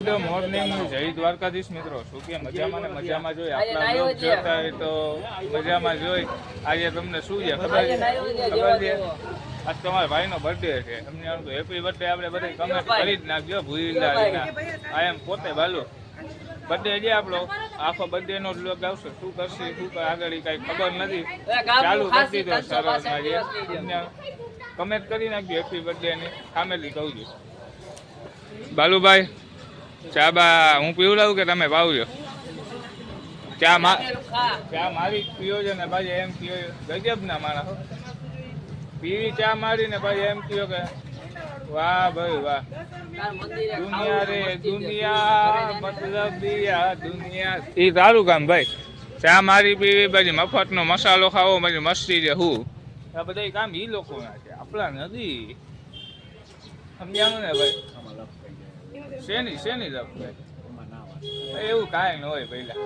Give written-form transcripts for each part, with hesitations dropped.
Morning જય દ્વારકાધીશ મિત્રો. શું કે મજામાં ને મજામાં જોઈ આપણા બ્લોગ જોતા હોય તો મજામાં જોઈ. આજે તમને શું છે ખબર છે? આજ તમારા ભાઈનો બર્થડે છે. તમને હેપી બર્થડે આપણે બધા કમેન્ટ કરી જ નાખજો. ભૂલી આ એમ પોતે બાલુ બર્થડે છે આપણો. આખો બર્થડે નો બ્લોગ આવશે. શું કરશે શું આગળ કઈ ખબર નથી. ચાલુ કરી દીધો સરસ કમેન્ટ કરી નાખજો હેપી બર્થડે ની ફેમિલી કહું છું. બાલુભાઈ ચા બા હું પીવડાવું કે તમે પાવજો? ચા મારી પીવો છે ને ભાઈ એમ પીવો ગજબ ના માણસ પીવી ચા મારી ને ભાઈ એમ કયો કે વાહ ભાઈ વાહ દુનિયા રે દુનિયા મતલબ દુનિયા એ તારું કામ ભાઈ. ચા મારી પીવી પછી મફતનો મસાલો ખાવો પછી મસ્તી છે હું આ બધા કામ ઈ લોકો ના છે આપણા નથી. સમજાણું ને ભાઈ? શેની લપ ભાઈ એવું કાંઈ ન હોય પહેલા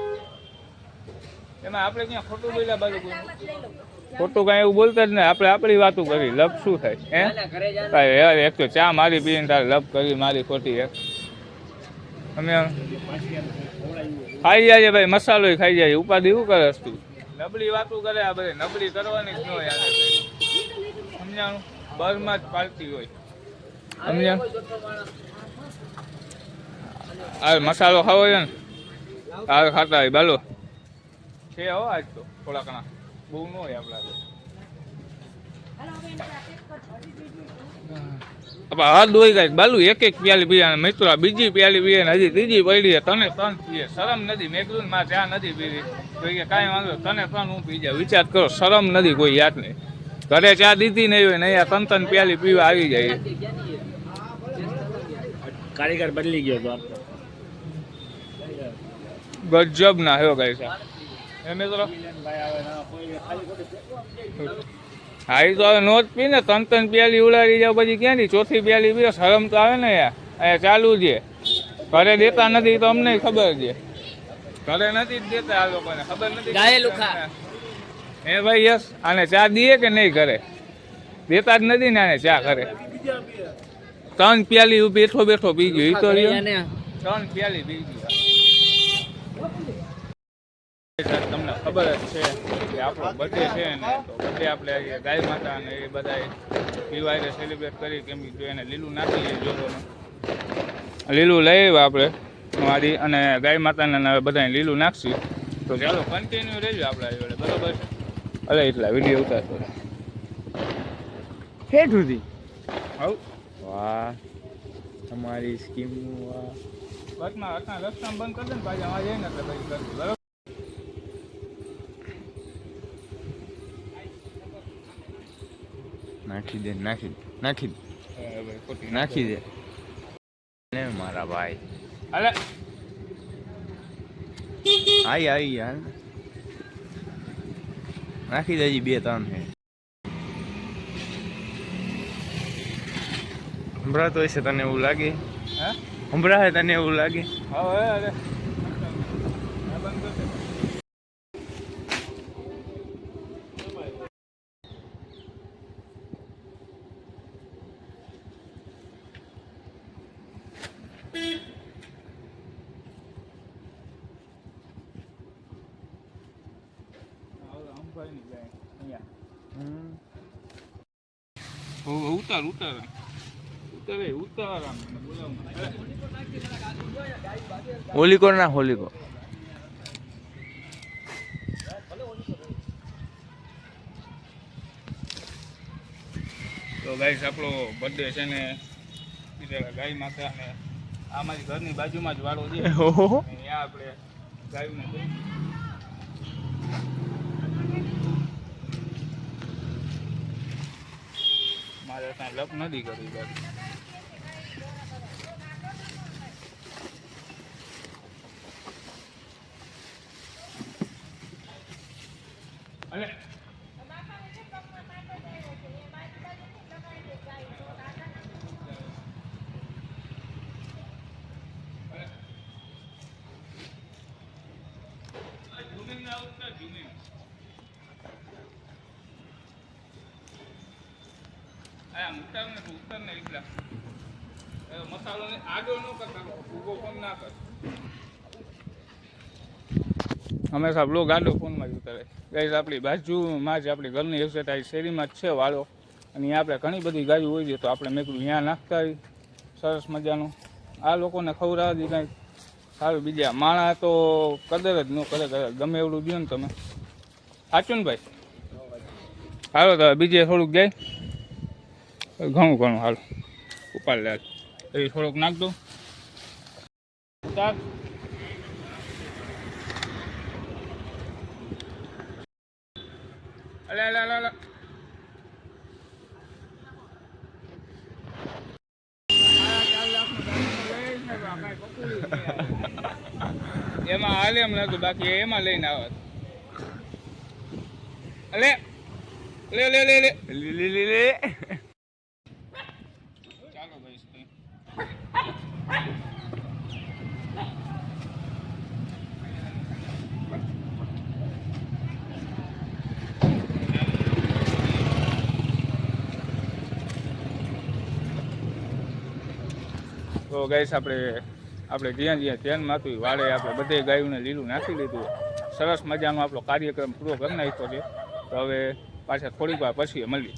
એમાં આપણે ક્યાં ખોટું બોલ્યા બાજુ ખોટું કાંઈ એવું બોલતા જ ને આપણે આપણી વાતો કરી લપ શું થાય હે? એક તો ચા મારી પીને તારે લપ કરી મારી ખોટી એક અમે ખાઈ જાય ભાઈ મસાલો ખાઈ જાય ઉપાધિ શું કરે તું? નબળી વાતો કરે આ બધી નબળી કરવાની જ ન હોય સમજાણું? બરમાં જ પાલતી હોય સમજાણું? આ મસાલો ખાવો છે ને આ ખાતા હોય બાલો છે હો આજ તો થોડા ઘણા બહુ ન હોય આપણા હાથ દોઈ જાય બાલુ એક પ્યાલી પીયા મિત્રો બીજી પ્યાલી પીએ ને હજી ત્રીજી પડી તને ત્રણ પીએ શરમ નથી. મેં કીધું માં ચા નથી પીવી તો કે કાંઈ વાંધો તને ત્રણ હું પી જાય વિચાર કરો શરમ નથી કોઈ યાદ નહીં. ઘરે ચા દીધી નહીં હોય ને અહીંયા ત્રણ પ્યાલી પીવા આવી જાય. કારીગર બદલી ગયો તો ગજબ ના હ્યો ગઈ છે એ મિત્રો. હા એ તો હવે નોટ પી ને ત્રણ પ્યાલી ઉડાડી જાવ પછી ક્યાંથી ચોથી પ્યાલી પીએ શરમ તો આવે ને યાર. અહીંયા ચાલુ છે ઘરે દેતા નથી તો અમને ખબર છે ઘરે નથી દેતા આ લોકોને ખબર નથી હે ભાઈ યસ આને ચા દઈએ કે નહીં ઘરે દેતા જ નથી ને આને ચા કરે. ત્રણ પ્યાલી બેઠો બેઠો પી ગયો એ તો ત્રણ પ્યાલી પી ગયો. તમને ખબર જ છે કે આપણો બર્થડે છે ને તો બર્થડે આપણે ગાય માતા ને એ બધા પીવાય સેલિબ્રેટ કરી કેમ જો એને લીલું નાખીએ જોરોનું લીલું લઈ આવ્યા આપણે મારી અને ગાય માતાને બધાને લીલું નાખશું. તો ચાલો કન્ટિન્યુ રહેજો આપણા જોડે બરોબર છે? અરે એટલા વિડીયો ઉતારશો હેઠ સુધી હવ વાહ તમારી સ્કીમ વાહ બસમાં અટના રસ્તા બંધ કરી દે ને પાછા આવા જાય ને એટલે પછી કરશું બરોબર? નાખી દે નાખી દે ને મારા ભાઈ. અલે આઈ યાર નાખી દેજી બે ત્રણ છે સંભળાતો હશે તને એવું લાગે? હે સંભળાય તને એવું લાગે? હવે અરે ઉતાર હોલીકો ના હોલીકો તો ગાઈસ આપણો બર્થડે છે ને ગાય માતા ને આ મારી ઘરની બાજુમાં જ વાળો છે ત્યાં આપણે ગાયને મારે ત્યાં લપ નથી કરી બાજુ અને ઉત્તર ને એટલા મસાલો ને આગળ ન કરતા આગો ફોન ના કર. હંમેશા બ્લોગ આડો ફોનમાં જ ઉતારે. ગાઈસ આપણી બાજુમાં જ આપણી ઘરની એક્ઝેટ આ શેરીમાં જ છે વાળો, અને અહીંયા આપણે ઘણી બધી ગાયો હોય છે, તો આપણે મેં કીધું અહીંયા નાખતા આવી સરસ મજાનું. આ લોકોને ખવડાવવા કાંઈ સારું, બીજા માણા તો કદર જ ન કરે, ગમે એવડું દો ને તમે. સાચું ને ભાઈ? હાલો તો બીજે થોડુંક જાય, ઘણું ઘણું હાલો ઉપાડ લે એ થોડુંક નાખ દઉં. અલે અલે અલે અલે એમાં હાલે એમ નતું, બાકી એમાં લઈને આવત. અલે લે લે લે લે લે લે લે. ચાલો ભાઈ. તો ગાઈસ આપણે જ્યાં ધ્યાનમાં હતું વાળે આપણે બધે ગાયોને લીલું નાખી લીધું. સરસ મજાનો આપણો કાર્યક્રમ પૂરો કરી નાખ્યો છે. તો હવે પાછા થોડીક વાર પછી મળીએ.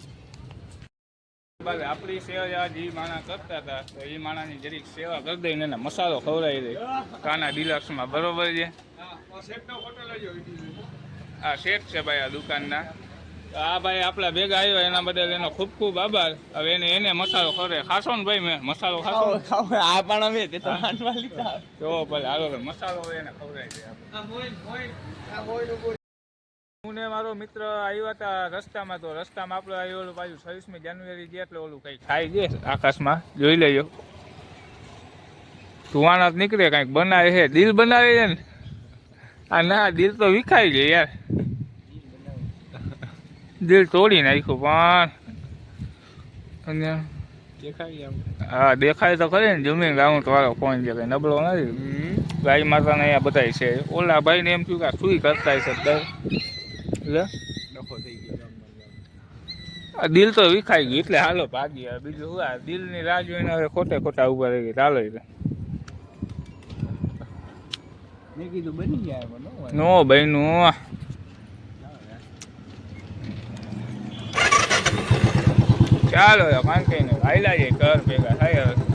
આપણી સેવા જે માણા કરતા હતા, તો એ માણાની જરીક સેવા કરી દઈને એને મસાલો ખવડાવી દે કાના ડિલક્સમાં. બરોબર છે? આ શેઠ છે ભાઈ આ દુકાનના. આ ભાઈ આપણા ભેગા આવ્યો એના બદલ એનો ખૂબ ખૂબ આભાર. હવે એને મસાલો ખવડે. ખાશો ને ભાઈ? મેં મસાલો ખાશો? આ પણ અમે તે તો હાંડવા લીધા. જો ભલે હાલો મસાલો હોય એને ખવડાવી દે. હું ને મારો મિત્ર આવ્યા હતા રસ્તામાં, તો રસ્તામાં આપણે આવ્યો પાછું 26મી જાન્યુઆરી જે એટલે ઓલું કંઈક ખાઈ છે આકાશમાં, જોઈ લેજો. ધુવાણા જ નીકળે, કંઈક બનાવે છે. દિલ બનાવે છે ને? આ ના, દિલ તો વિખાઈ છે યાર. દિલ તોડી નાખ્યું પણ દેખાય એમ. હા દેખાય તો ખરી ને. જમીન રાઉન્ડ વાળો ફોન છે, કઈ નબળો નથી. ગાય માતાને અહીંયા બધા છે. ઓલા ભાઈને એમ થયું કે સુઈ કરતા છે એટલે ડખો થઈ ગયો. દિલ તો વિખાઈ ગયું એટલે હાલો ભાગી. બીજું શું, આ દિલની રાહ જોઈને હવે ખોટા ઉભા રહી ગઈ. ચાલો મેં કીધું બની જાય નો ભાઈ નું. ચાલો કાંઈ કઈ નહીં, હાલ્યા જાય ઘર ભેગા થાય હવે.